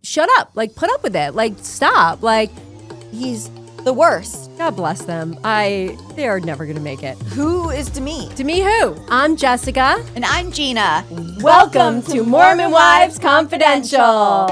shut up. Like, put up with it. Like, stop. Like, He's the worst. God bless them. They are never going to make it. Who is Demi? Demi who? I'm Jessica. And I'm Gina. Welcome to Mormon Wives Confidential.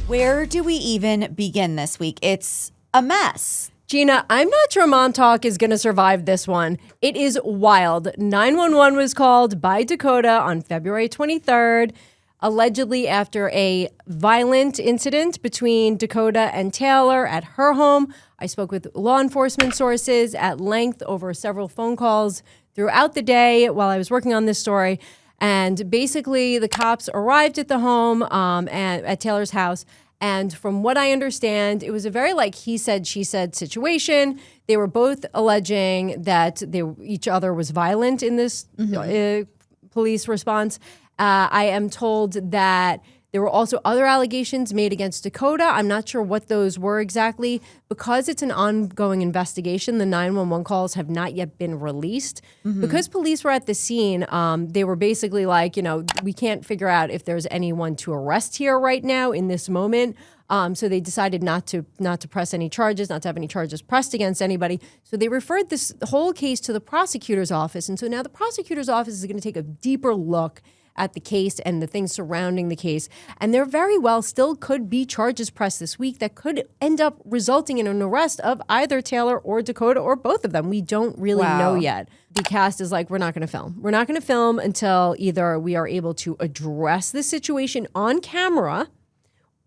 Where do we even begin this week? It's a mess. Gina, I'm not sure MomTok is going to survive this one. It is wild. 911 was called by Dakota on February 23rd, allegedly after a violent incident between Dakota and Taylor at her home. I spoke with law enforcement sources at length over several phone calls throughout the day while I was working on this story. And basically, the cops arrived at the home and at Taylor's house. And from what I understand, it was a very he said, she said situation. They were both alleging that each other was violent in this police response. I am told that there were also other allegations made against Dakota. I'm not sure what those were exactly. Because it's an ongoing investigation, the 911 calls have not yet been released. Because police were at the scene, they were basically we can't figure out if there's anyone to arrest here right now in this moment. So they decided not to press any charges, not to have any charges pressed against anybody. So they referred this whole case to the prosecutor's office. And so now the prosecutor's office is going to take a deeper look at the case and the things surrounding the case. And there very well still could be charges pressed this week that could end up resulting in an arrest of either Taylor or Dakota or both of them. We don't really know yet. The cast is we're not going to film. We're not going to film until either we are able to address the situation on camera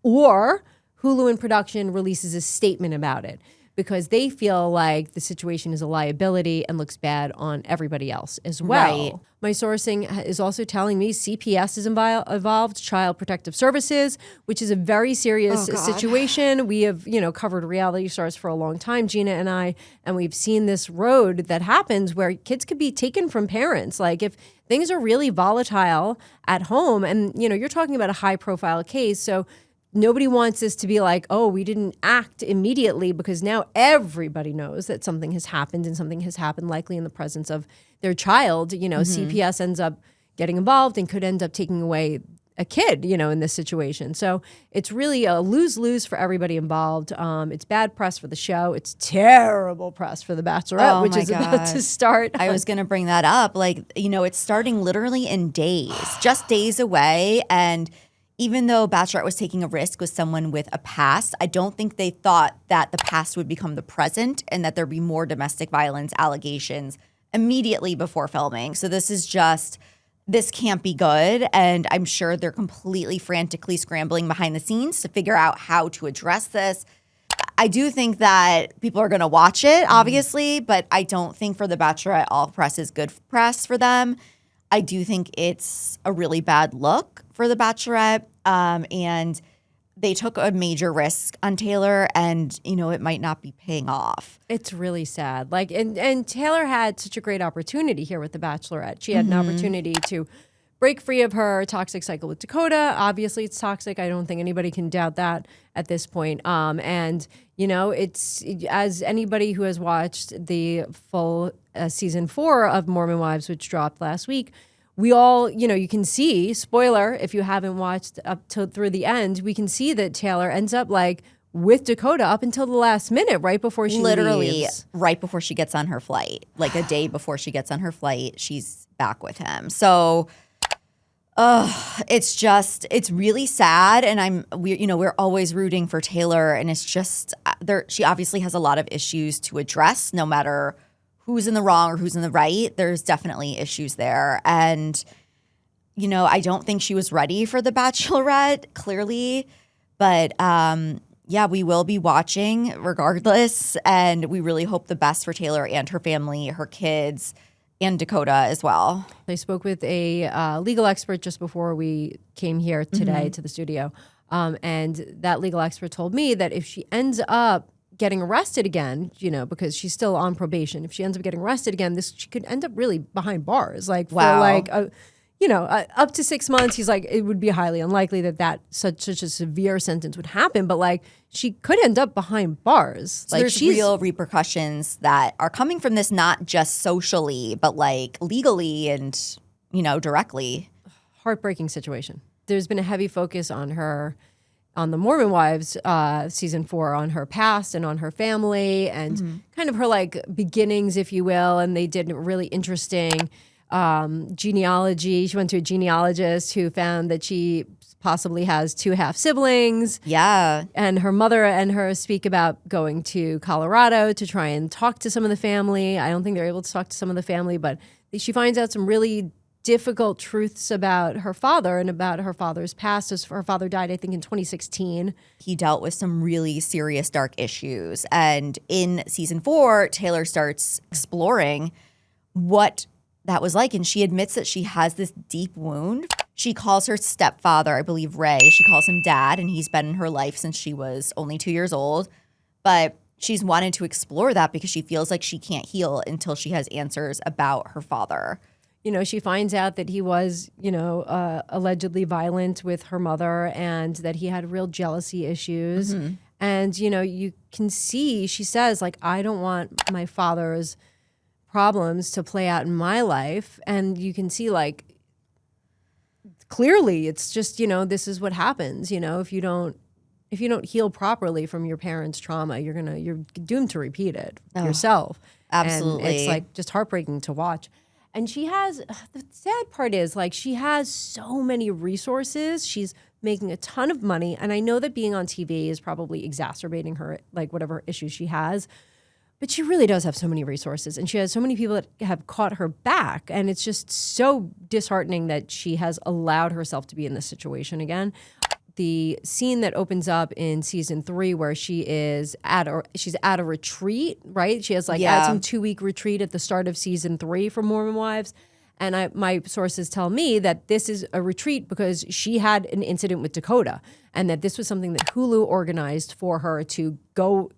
or Hulu in production releases a statement about it, because they feel like the situation is a liability and looks bad on everybody else as well. Right. My sourcing is also telling me CPS is involved, Child Protective Services, which is a very serious situation. We have, covered reality stars for a long time, Gina and I, and we've seen this road that happens where kids could be taken from parents. Like if things are really volatile at home, and you're talking about a high-profile case, so nobody wants this to be we didn't act immediately, because now everybody knows that something has happened, and something has happened likely in the presence of their child. CPS ends up getting involved and could end up taking away a kid, in this situation. So it's really a lose-lose for everybody involved. It's bad press for the show. It's terrible press for The Bachelorette, which is about to start. I was going to bring that up. It's starting literally in days, just days away. And even though Bachelorette was taking a risk with someone with a past, I don't think they thought that the past would become the present and that there'd be more domestic violence allegations immediately before filming. So this can't be good. And I'm sure they're completely frantically scrambling behind the scenes to figure out how to address this. I do think that people are going to watch it, obviously, but I don't think for The Bachelorette, all press is good press for them. I do think it's a really bad look for The Bachelorette, and they took a major risk on Taylor, and it might not be paying off. It's really sad. And Taylor had such a great opportunity here with The Bachelorette. She had an opportunity to break free of her toxic cycle with Dakota. Obviously, it's toxic. I don't think anybody can doubt that at this point. It's, as anybody who has watched the full season 4 of Mormon Wives, which dropped last week, we all, you can see, spoiler, if you haven't watched up through the end, we can see that Taylor ends up with Dakota up until the last minute, right before she leaves. Right before she gets on her flight, a day before she gets on her flight, she's back with him. So it's really sad. And we're always rooting for Taylor, and it's just she obviously has a lot of issues to address, no matter who's in the wrong or who's in the right. There's definitely issues there. And, I don't think she was ready for The Bachelorette, clearly. But, we will be watching regardless. And we really hope the best for Taylor and her family, her kids, and Dakota as well. I spoke with a legal expert just before we came here today to the studio. And that legal expert told me that if she ends up getting arrested again, because she's still on probation, if she ends up getting arrested again, she could end up really behind bars, for up to 6 months. He's like, it would be highly unlikely that such a severe sentence would happen. But like, she could end up behind bars. So there's real repercussions that are coming from this, not just socially, but like legally and, directly. Heartbreaking situation. There's been a heavy focus on her, on the Mormon Wives season 4, on her past and on her family and kind of her like beginnings, if you will. And they did a really interesting genealogy. She went to a genealogist who found that she possibly has 2 half siblings. Yeah. And her mother and her speak about going to Colorado to try and talk to some of the family. I don't think they're able to talk to some of the family, but she finds out some really difficult truths about her father and about her father's past. Her father died, I think, in 2016. He dealt with some really serious, dark issues. And in season 4, Taylor starts exploring what that was like. And she admits that she has this deep wound. She calls her stepfather, I believe Ray, she calls him dad, and he's been in her life since she was only 2 years old. But she's wanted to explore that because she feels like she can't heal until she has answers about her father. She finds out that he was, allegedly violent with her mother and that he had real jealousy issues. And, you can see, she says, like, I don't want my father's problems to play out in my life. And you can see, like, clearly it's just, this is what happens. If you don't heal properly from your parents' trauma, you're doomed to repeat it yourself. Absolutely. And it's like just heartbreaking to watch. And the sad part is, like, she has so many resources. She's making a ton of money. And I know that being on TV is probably exacerbating her, like, whatever issues she has. But she really does have so many resources. And she has so many people that have caught her back. And it's just so disheartening that she has allowed herself to be in this situation again. The scene that opens up in season 3 where she's at a retreat, right? She has some 2-week retreat at the start of season 3 for Mormon Wives. And my sources tell me that this is a retreat because she had an incident with Dakota and that this was something that Hulu organized for her to go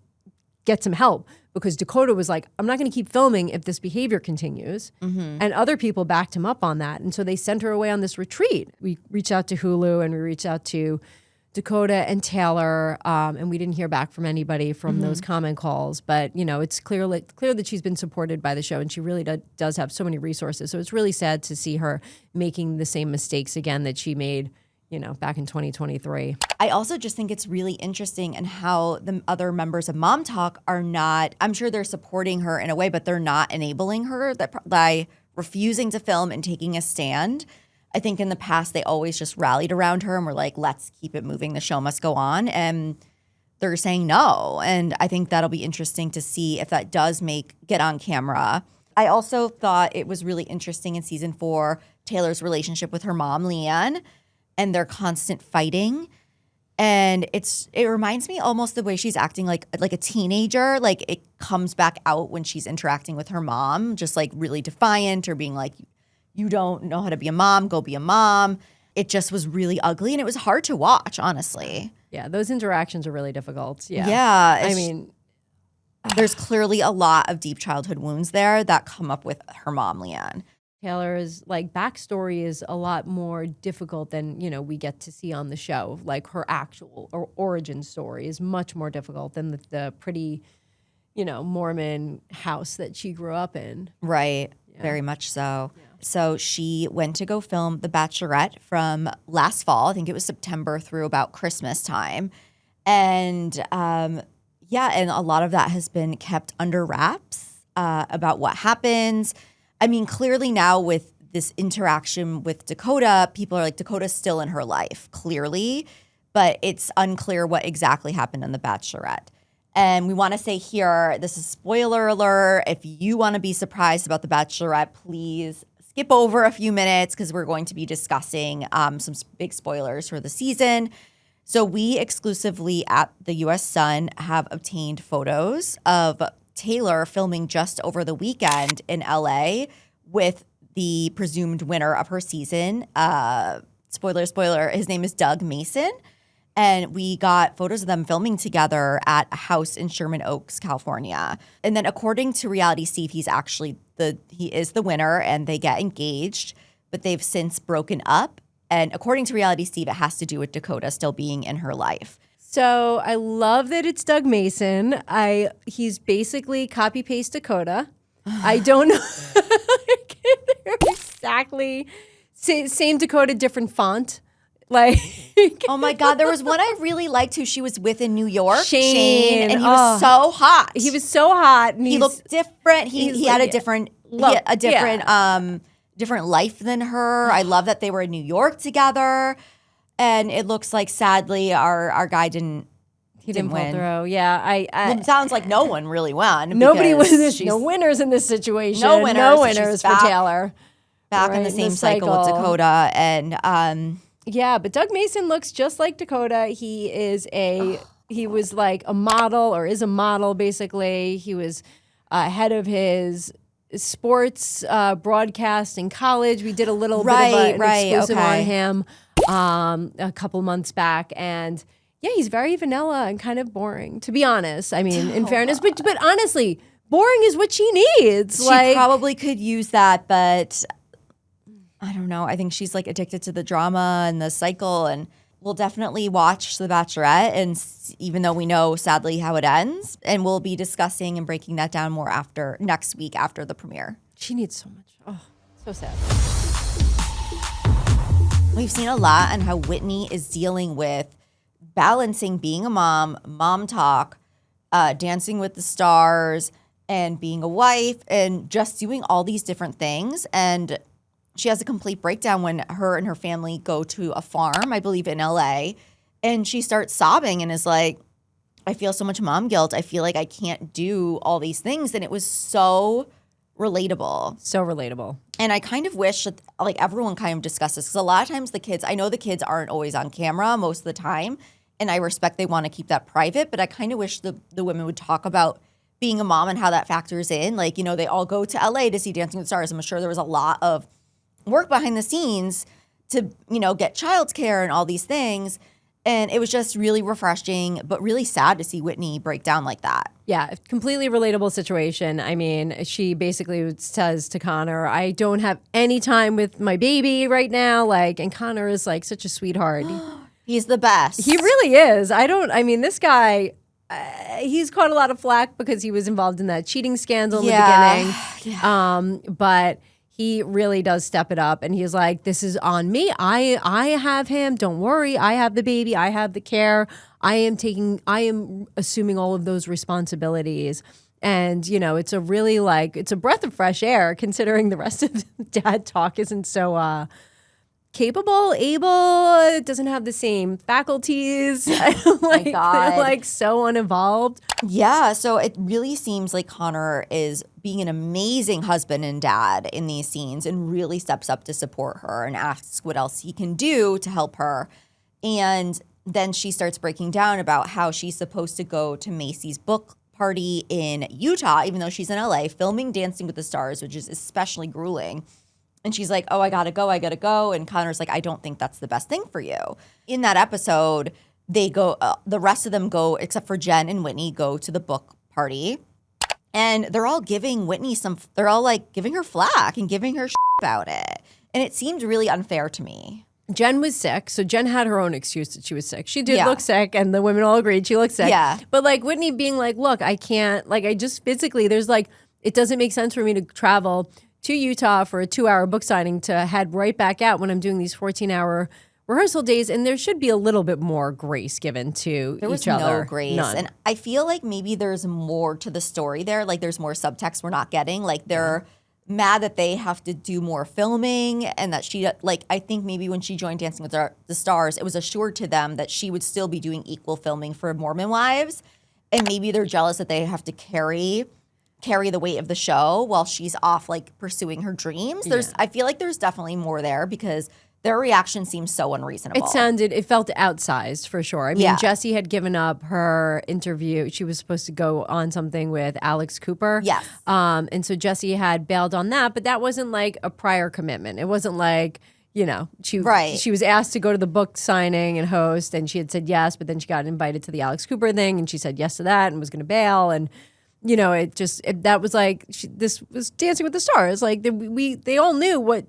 get some help because Dakota was like, I'm not going to keep filming if this behavior continues. And other people backed him up on that. And so they sent her away on this retreat. We reached out to Hulu and we reached out to Dakota and Taylor, and we didn't hear back from anybody from those comment calls. But, it's clear that she's been supported by the show and she really does have so many resources. So it's really sad to see her making the same mistakes again that she made back in 2023. I also just think it's really interesting and how the other members of MomTok are not, I'm sure they're supporting her in a way, but they're not enabling her by refusing to film and taking a stand. I think in the past, they always just rallied around her and were like, let's keep it moving. The show must go on. And they're saying no. And I think that'll be interesting to see if that does get on camera. I also thought it was really interesting in season 4, Taylor's relationship with her mom, Leanne, and their constant fighting. And it reminds me almost the way she's acting like a teenager. Like it comes back out when she's interacting with her mom, just like really defiant or being like, you don't know how to be a mom, go be a mom. It just was really ugly and it was hard to watch, honestly. Yeah, those interactions are really difficult. Yeah. Yeah. I mean, there's clearly a lot of deep childhood wounds there that come up with her mom, Leanne. Taylor's backstory is a lot more difficult than, we get to see on the show. Like her actual or origin story is much more difficult than the pretty, Mormon house that she grew up in. Right. Yeah. Very much so. Yeah. So she went to go film The Bachelorette from last fall. I think it was September through about Christmas time. And and a lot of that has been kept under wraps about what happens. I mean, clearly now with this interaction with Dakota, people are like, Dakota's still in her life, clearly, but it's unclear what exactly happened on The Bachelorette. And we want to say here, this is spoiler alert. If you want to be surprised about The Bachelorette, please skip over a few minutes because we're going to be discussing some big spoilers for the season. So we exclusively at the U.S. Sun have obtained photos of Taylor filming just over the weekend in LA with the presumed winner of her season. Spoiler, his name is Doug Mason. And we got photos of them filming together at a house in Sherman Oaks, California. And then according to Reality Steve, he is the winner and they get engaged. but they've since broken up. And according to Reality Steve, it has to do with Dakota still being in her life. So I love that it's Doug Mason. He's basically copy paste Dakota. I don't know exactly same Dakota, different font. Like, oh my God, there was one I really liked who she was with in New York, Shane, and he was so hot. He was so hot, and he looked different. He had a different look, different life than her. I love that they were in New York together, and it looks like sadly our guy didn't pull win. through. Yeah, well, it sounds like no one really won. Nobody was no winners in this situation. No winners for Taylor. Back in the same cycle with Dakota, and yeah, but Doug Mason looks just like Dakota. He was like a model, or is a model basically. He was head of his sports broadcast in college. We did a little bit of an exclusive on him a couple months back, and yeah, he's very vanilla and kind of boring, to be honest. I mean, in fairness, but honestly, boring is what she needs. She probably could use that, but I don't know. I think she's like addicted to the drama and the cycle, and we'll definitely watch The Bachelorette, and even though we know sadly how it ends, and we'll be discussing and breaking that down more next week after the premiere. She needs so much. Oh, so sad. We've seen a lot on how Whitney is dealing with balancing being a mom, MomTok, Dancing with the Stars, and being a wife, and just doing all these different things. And she has a complete breakdown when her and her family go to a farm, I believe in LA, and she starts sobbing and is like, I feel so much mom guilt. I feel like I can't do all these things. And it was so relatable. So relatable. And I kind of wish that like everyone kind of discusses, because a lot of times I know the kids aren't always on camera most of the time, and I respect they want to keep that private, but I kind of wish the women would talk about being a mom and how that factors in. Like, they all go to LA to see Dancing with the Stars. I'm sure there was a lot of work behind the scenes to, get childcare and all these things. And it was just really refreshing, but really sad to see Whitney break down like that. Yeah, completely relatable situation. I mean, she basically says to Connor, I don't have any time with my baby right now. And Connor is like such a sweetheart. He's the best. He really is. This guy, he's caught a lot of flack because he was involved in that cheating scandal in the beginning. Yeah. But he really does step it up, and he's like, this is on me. I have him. Don't worry. I have the baby. I have the care. I am assuming all of those responsibilities. And, it's a really it's a breath of fresh air considering the rest of the dad talk isn't so capable, able, doesn't have the same faculties. They're so uninvolved. Yeah, so it really seems like Connor is being an amazing husband and dad in these scenes, and really steps up to support her and asks what else he can do to help her. And then she starts breaking down about how she's supposed to go to Macy's book party in Utah, even though she's in LA filming Dancing with the Stars, which is especially grueling. And she's like, oh, I gotta go. And Connor's like, I don't think that's the best thing for you. In that episode, they go, the rest of them go, except for Jen and Whitney, go to the book party. And they're all giving Whitney they're all giving her flack and giving her about it. And it seemed really unfair to me. Jen was sick, so Jen had her own excuse that she was sick. She did look sick, and the women all agreed she looked sick. Yeah. But Whitney being like, look, I can't, I just physically, there's it doesn't make sense for me to travel to Utah for a 2-hour book signing to head right back out when I'm doing these 14-hour rehearsal days, and there should be a little bit more grace given to each other. There was no grace. None. And I feel like maybe there's more to the story there. There's more subtext we're not getting. They're mad that they have to do more filming, and that she, I think maybe when she joined Dancing with the Stars, it was assured to them that she would still be doing equal filming for Mormon Wives. And maybe they're jealous that they have to carry the weight of the show while she's off pursuing her dreams. I feel like there's definitely more there, because their reaction seems so unreasonable. It felt outsized for sure. I mean, Jessie had given up her interview. She was supposed to go on something with Alex Cooper. Yes. And so Jessie had bailed on that, but that wasn't a prior commitment. It wasn't she was asked to go to the book signing and host, and she had said yes, but then she got invited to the Alex Cooper thing, and she said yes to that and was going to bail. And that was this was Dancing with the Stars. They all knew what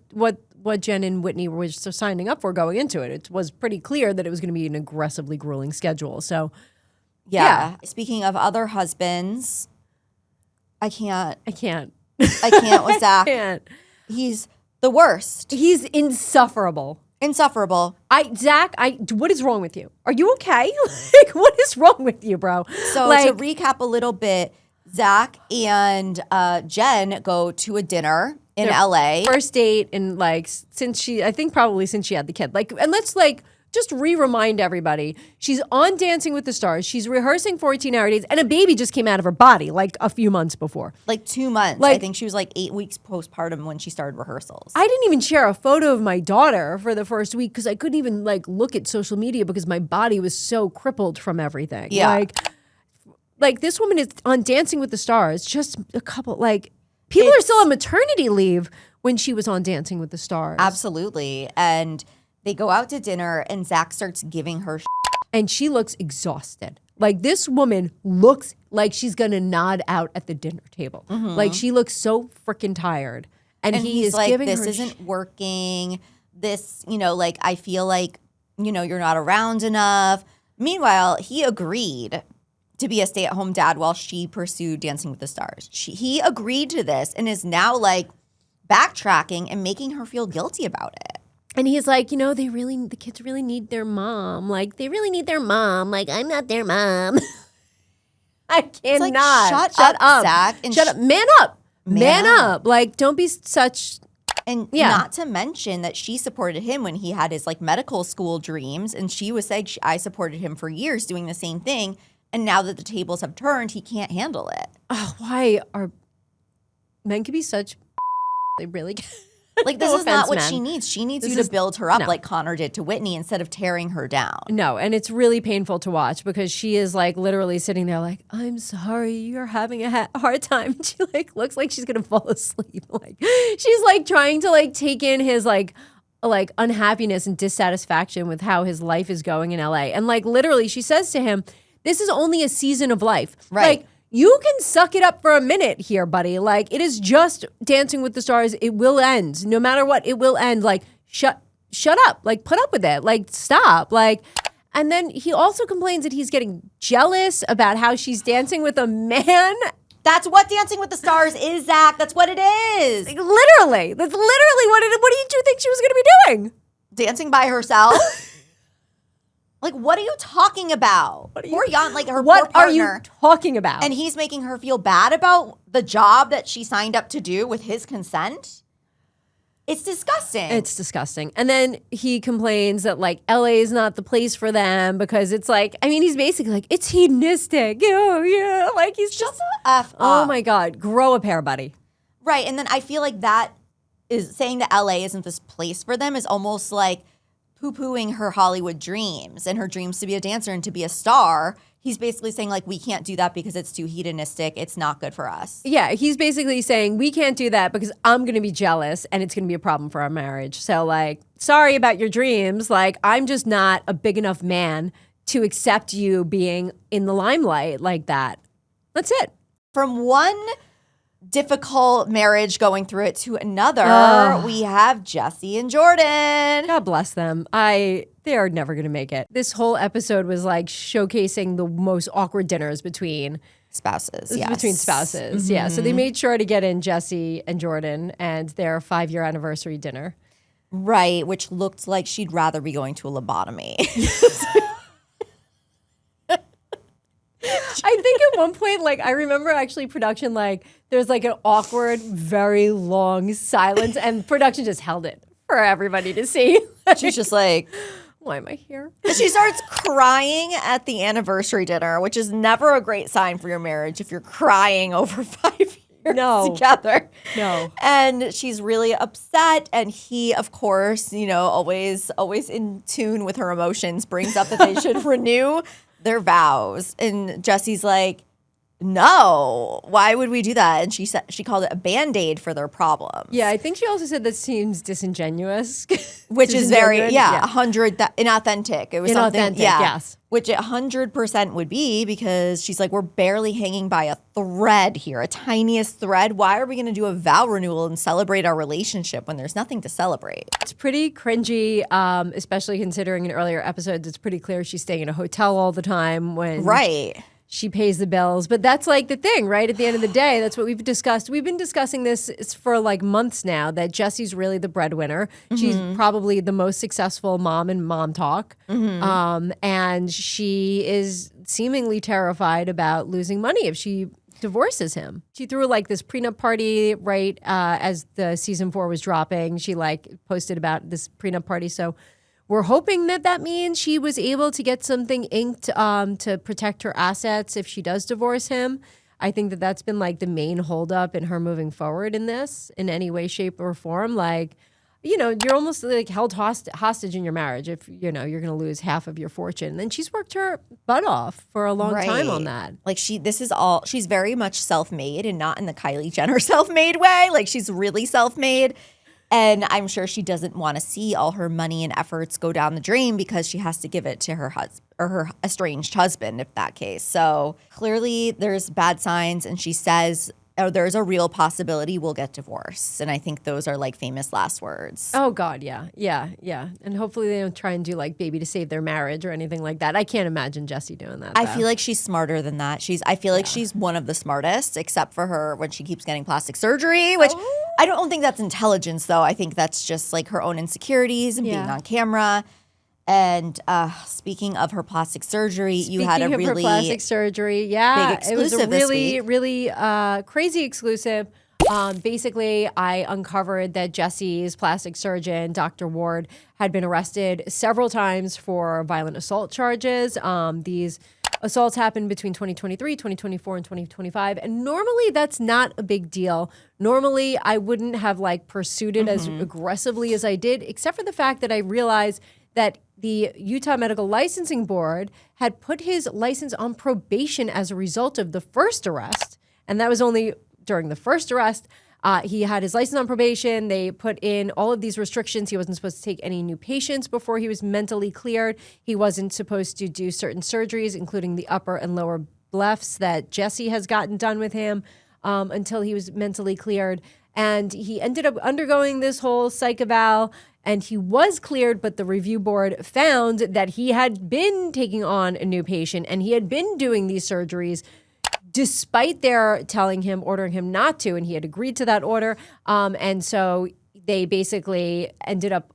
what Jen and Whitney were signing up for going into it. It was pretty clear that it was going to be an aggressively grueling schedule. So, yeah. Speaking of other husbands, I can't with Zach. I can't. He's the worst. He's insufferable. Insufferable. Zach, what is wrong with you? Are you okay? Like, what is wrong with you, bro? So to recap a little bit, Zach and Jen go to a dinner in LA. First date, and since she had the kid. And let's just remind everybody, she's on Dancing with the Stars. She's rehearsing 14-hour days, and a baby just came out of her body a few months before. 2 months. I think she was 8 weeks postpartum when she started rehearsals. I didn't even share a photo of my daughter for the first week because I couldn't even look at social media because my body was so crippled from everything. Yeah. This woman is on Dancing with the Stars. Just a couple, people are still on maternity leave when she was on Dancing with the Stars. Absolutely. And they go out to dinner and Zach starts giving her and she looks exhausted. This woman looks like she's going to nod out at the dinner table. Mm-hmm. She looks so freaking tired. And he is giving her... this isn't working. This, I feel like, you're not around enough. Meanwhile, he agreed to be a stay-at-home dad while she pursued Dancing with the Stars. He agreed to this and is now backtracking and making her feel guilty about it. And he's like, the kids really need their mom. They really need their mom. I'm not their mom. I cannot. Shut up, Zach. And shut up. Man up. Man up. Don't be such... And not to mention that she supported him when he had his medical school dreams. And she was saying, I supported him for years doing the same thing. And now that the tables have turned, he can't handle it. Oh, why are men can be such... They really can. This is not what she needs. She needs you to build her up like Connor did to Whitney instead of tearing her down. No, and it's really painful to watch because she is literally sitting there I'm sorry, you're having a hard time. And she looks like she's going to fall asleep. She's trying to take in his unhappiness and dissatisfaction with how his life is going in LA. And literally she says to him, this is only a season of life. Right. You can suck it up for a minute here, buddy. It is just Dancing with the Stars. It will end. No matter what, it will end. Shut up. Put up with it. Stop. And then he also complains that he's getting jealous about how she's dancing with a man. That's what Dancing with the Stars is, Zach. That's what it is. Literally. That's literally what it is. What did you think she was going to be doing? Dancing by herself? What are you talking about? Poor Jan, her what poor partner. Are you talking about? And he's making her feel bad about the job that she signed up to do with his consent? It's disgusting. It's disgusting. And then he complains that LA is not the place for them because it's he's basically it's hedonistic. Yeah. He's Shut just... the F up. Oh my God. Grow a pair, buddy. Right. And then I feel that is saying that LA isn't this place for them is almost poo-pooing her Hollywood dreams and her dreams to be a dancer and to be a star. He's basically saying we can't do that because it's too hedonistic. It's not good for us. Yeah, he's basically saying we can't do that because I'm going to be jealous and it's going to be a problem for our marriage. So sorry about your dreams. I'm just not a big enough man to accept you being in the limelight like that. That's it. From one difficult marriage going through it to another, we have Jessie and Jordan. God bless them. They are never going to make it. This whole episode was showcasing the most awkward dinners between spouses. Between spouses. Mm-hmm. Yeah. So they made sure to get in Jessie and Jordan and their 5-year anniversary dinner. Right. Which looked like she'd rather be going to a lobotomy. I think at one point, I remember actually production, there's an awkward, very long silence, and production just held it for everybody to see. She's just why am I here? She starts crying at the anniversary dinner, which is never a great sign for your marriage if you're crying over 5 years together. No. And she's really upset. And he, of course, always in tune with her emotions, brings up that they should renew their vows. And Jessie's no, why would we do that? And she said she called it a Band-Aid for their problems. Yeah, I think she also said that seems disingenuous. Which is very, 100, inauthentic. It was something, yes. Which 100% would be, because she's like, we're barely hanging by a thread here, a tiniest thread. Why are we going to do a vow renewal and celebrate our relationship when there's nothing to celebrate? It's pretty cringy, especially considering in earlier episodes, it's pretty clear she's staying in a hotel all the time when she pays the bills. But that's like the thing, right? At the end of the day, that's what we've discussed. We've been discussing this for like months now, that Jessie's really the breadwinner. She's probably the most successful mom in MomTok. And she is seemingly terrified about losing money if she divorces him. She threw like this prenup party right as the season 4 was dropping. She like posted about this prenup party. So we're hoping that that means she was able to get something inked to protect her assets if she does divorce him. I think that that's been like the main holdup in her moving forward in this in any way, shape, or form. Like, you know, you're almost like held hostage in your marriage if, you know, you're going to lose half of your fortune. And she's worked her butt off for a long time on that. Like she's very much self-made, and not in the Kylie Jenner self-made way. Like, she's really self-made. And I'm sure she doesn't want to see all her money and efforts go down the drain, because she has to give it to her husband or her estranged husband, if that case. So clearly there's bad signs, and she says, oh, there's a real possibility we'll get divorced. And I think those are like famous last words. Oh God, yeah. And hopefully they don't try and do like baby to save their marriage or anything like that. I can't imagine Jessie doing that. I feel like she's smarter than that. I feel like she's one of the smartest, except for her when she keeps getting plastic surgery, which I don't think that's intelligence, though. I think that's just like her own insecurities and being on camera. And speaking of her plastic surgery, you had a really plastic surgery. Yeah, big exclusive. It was a really crazy exclusive. Basically, I uncovered that Jessie's plastic surgeon, Dr. Ward, had been arrested several times for violent assault charges. These assaults happened between 2023, 2024, and 2025. And normally that's not a big deal. Normally I wouldn't have like pursued it as aggressively as I did, except for the fact that I realized that the Utah Medical Licensing Board had put his license on probation as a result of the first arrest. And that was only during the first arrest. He had his license on probation. They put in all of these restrictions. He wasn't supposed to take any new patients before he was mentally cleared. He wasn't supposed to do certain surgeries, including the upper and lower blephs that Jessie has gotten done with him until he was mentally cleared. And he ended up undergoing this whole psych eval, and he was cleared, but the review board found that he had been taking on a new patient and he had been doing these surgeries despite their ordering him not to, and he had agreed to that order. And so they basically ended up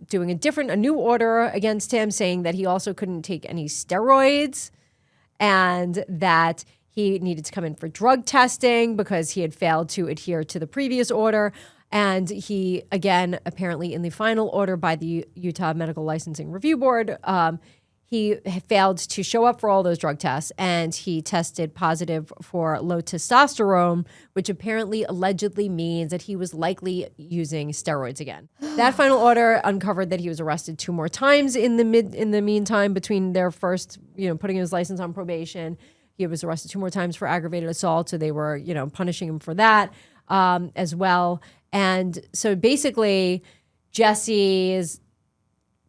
doing a new order against him, saying that he also couldn't take any steroids and that he needed to come in for drug testing because he had failed to adhere to the previous order. And he, again, apparently in the final order by the Utah Medical Licensing Review Board, he failed to show up for all those drug tests, and he tested positive for low testosterone, which apparently allegedly means that he was likely using steroids again. That final order uncovered that he was arrested 2 more times in the meantime between their first, putting his license on probation. He was arrested 2 more times for aggravated assault, so they were, punishing him for that as well. And so basically, Jessie's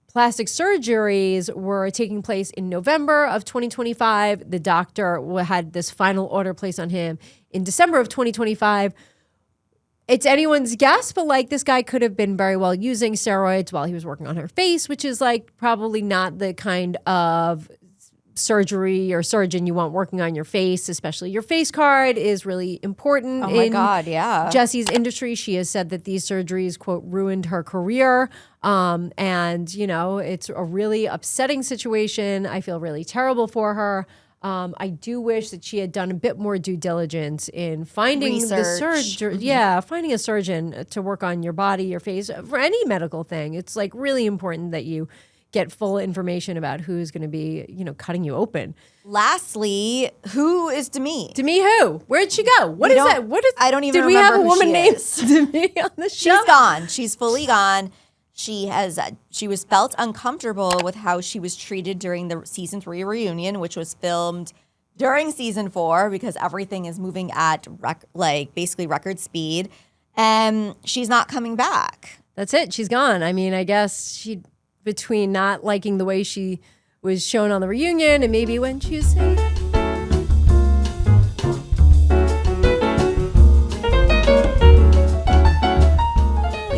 plastic surgeries were taking place in November of 2025. The doctor had this final order placed on him in December of 2025. It's anyone's guess, but this guy could have been very well using steroids while he was working on her face, which is probably not the kind of surgery or surgeon you want working on your face, especially your face card is really important. Oh my God, yeah. Jessie's industry, she has said that these surgeries, quote, ruined her career. And, it's a really upsetting situation. I feel really terrible for her. I do wish that she had done a bit more due diligence in finding the surgeon. Yeah, finding a surgeon to work on your body, your face, for any medical thing. It's really important that you get full information about who's going to be, cutting you open. Lastly, who is Demi? Demi who? Where'd she go? What is that? I don't even remember. Did we have a woman named Demi on the show? She's gone. She's fully gone. She was felt uncomfortable with how she was treated during the season 3 reunion, which was filmed during season 4 because everything is moving at basically record speed, and she's not coming back. That's it. She's gone. I mean, I guess between not liking the way she was shown on the reunion and maybe when she was saying,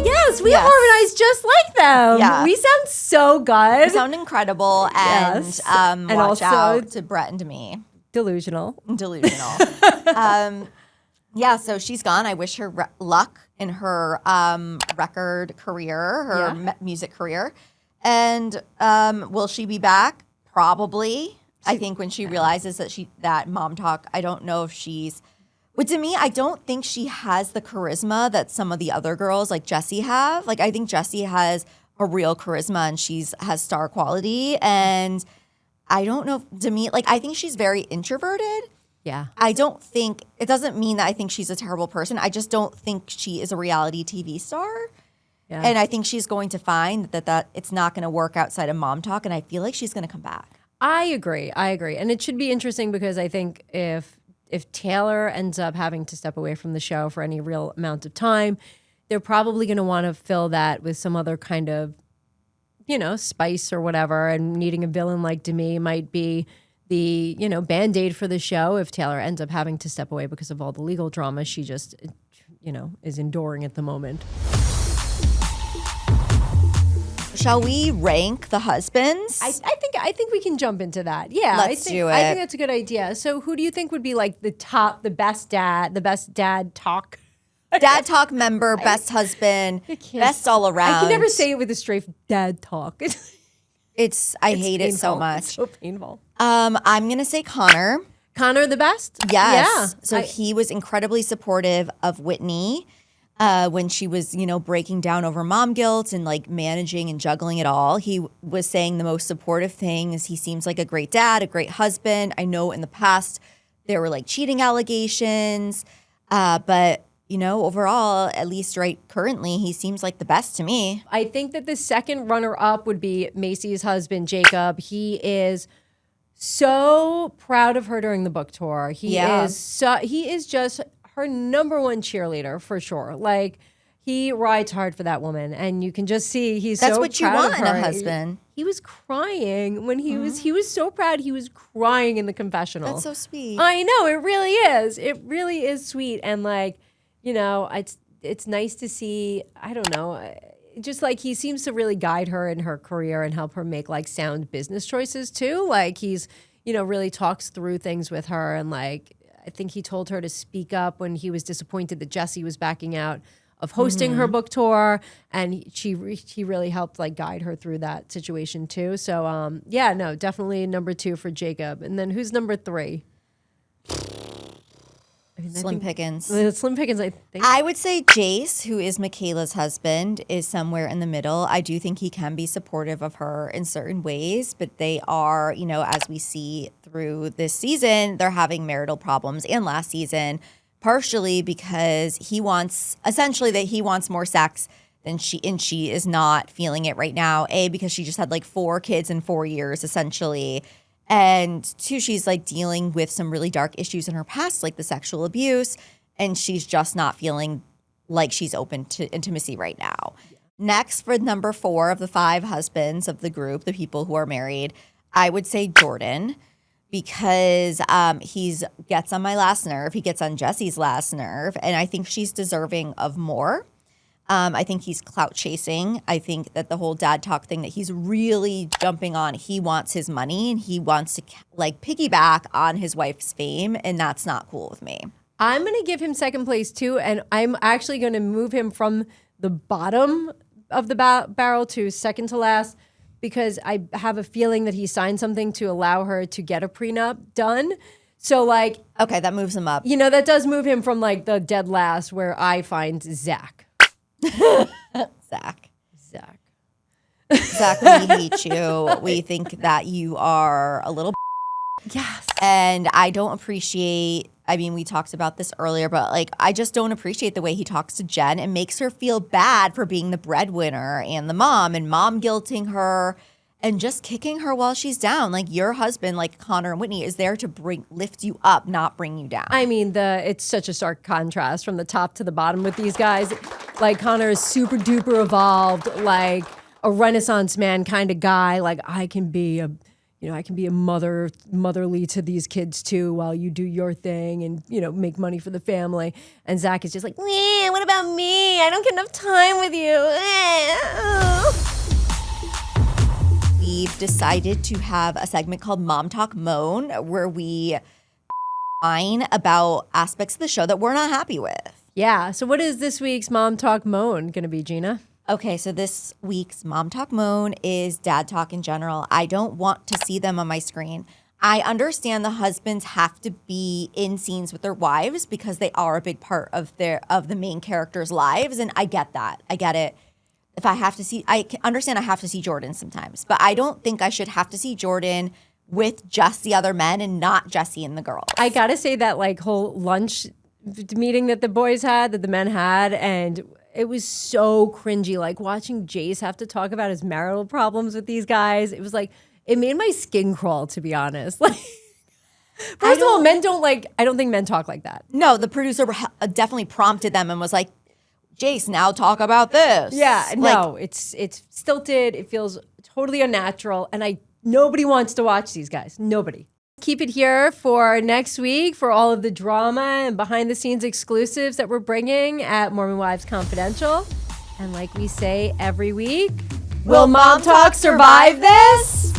yes, we harmonize just like them. Yeah. We sound so good. You sound incredible, and Yes. and And watch also out to Brett and Demi. delusional. Yeah, so she's gone. I wish her luck in her record career, her music career. And will she be back? Probably. I think when she realizes that MomTok, I don't know if she's. But to me, I don't think she has the charisma that some of the other girls like Jessie have. Like, I think Jessie has a real charisma and has star quality. And I don't know if Demi, I think she's very introverted. Yeah. I don't think, it doesn't mean that I think she's a terrible person. I just don't think she is a reality TV star. Yeah. And I think she's going to find that it's not going to work outside of MomTok. And I feel like she's going to come back. I agree. And it should be interesting because I think if Taylor ends up having to step away from the show for any real amount of time, they're probably going to want to fill that with some other kind of, spice or whatever. And needing a villain like Demi might be the, Band-Aid for the show if Taylor ends up having to step away because of all the legal drama she just, is enduring at the moment. Shall we rank the husbands? I think we can jump into that. Yeah, Let's do it. I think that's a good idea. So who do you think would be like the best dad talk? Dad talk member, best husband, best all around. I can never say it with a straight dad talk. I hate it so painful. much. It's so painful. I'm gonna say Connor. Connor the best? Yes. Yeah. So he was incredibly supportive of Whitney when she was, breaking down over mom guilt and managing and juggling it all. He was saying the most supportive thing is he seems like a great dad, a great husband. I know in the past there were cheating allegations, but overall, at least currently, he seems like the best to me. I think that the second runner-up would be Macy's husband, Jacob. He is so proud of her during the book tour. He is just her number one cheerleader for sure. He rides hard for that woman, and you can just see That's so what you proud want of in her. a husband. He was crying when he was so proud. He was crying in the confessional. That's so sweet. I know, it really is. It really is sweet, and it's nice to see. I don't know. Just he seems to really guide her in her career and help her make sound business choices too. He's, really talks through things with her. And I think he told her to speak up when he was disappointed that Jessie was backing out of hosting her book tour. And he really helped guide her through that situation too. So definitely number 2 for Jacob. And then who's number 3? Slim Pickens. Slim Pickens, I think. I would say Jace, who is Michaela's husband, is somewhere in the middle. I do think he can be supportive of her in certain ways, but they are, as we see through this season, they're having marital problems. And last season, partially because he wants more sex than she is not feeling it right now. A, because she just had 4 kids in 4 years, essentially. And 2, she's dealing with some really dark issues in her past, like the sexual abuse, and she's just not feeling like she's open to intimacy right now. Yeah. Next, for number 4 of the 5 husbands of the group, the people who are married, I would say Jordan, because he gets on my last nerve. He gets on Jessie's last nerve, and I think she's deserving of more. I think he's clout chasing. I think that the whole dad talk thing that he's really jumping on, he wants his money and he wants to piggyback on his wife's fame, and that's not cool with me. I'm going to give him second place too, and I'm actually going to move him from the bottom of the barrel to second to last because I have a feeling that he signed something to allow her to get a prenup done. So okay, that moves him up. That does move him from the dead last where I find Zach. Zach, we hate you. We think that you are a little yes, and I don't appreciate. I mean, we talked about this earlier, but I just don't appreciate the way he talks to Jen and makes her feel bad for being the breadwinner and the mom and mom guilting her. and just kicking her while she's down. Like your husband, like Connor and Whitney, is there to lift you up, not bring you down. I mean, it's such a stark contrast from the top to the bottom with these guys. Like Connor is super duper evolved, like a Renaissance man kind of guy. Like I can be a motherly to these kids too, while you do your thing and make money for the family. And Zach is just like, what about me? I don't get enough time with you. We've decided to have a segment called MomTok Moan, where we whine about aspects of the show that we're not happy with. Yeah. So what is this week's MomTok Moan going to be, Gina? Okay, so this week's MomTok Moan is dad talk in general. I don't want to see them on my screen. I understand the husbands have to be in scenes with their wives because they are a big part of the main characters' lives, and I get that. I get it. If I have to see, I understand I have to see Jordan sometimes, but I don't think I should have to see Jordan with just the other men and not Jessie and the girls. I gotta say that like whole lunch meeting that the men had, and it was so cringy, like watching Jace have to talk about his marital problems with these guys. It was like, it made my skin crawl, to be honest. Like, first of all, I don't think men talk like that. No, the producer definitely prompted them and was like, Jace, now talk about this. Yeah, no, it's stilted. It feels totally unnatural. And nobody wants to watch these guys. Nobody. Keep it here for next week for all of the drama and behind the scenes exclusives that we're bringing at Mormon Wives Confidential. And like we say every week, will MomTok survive this?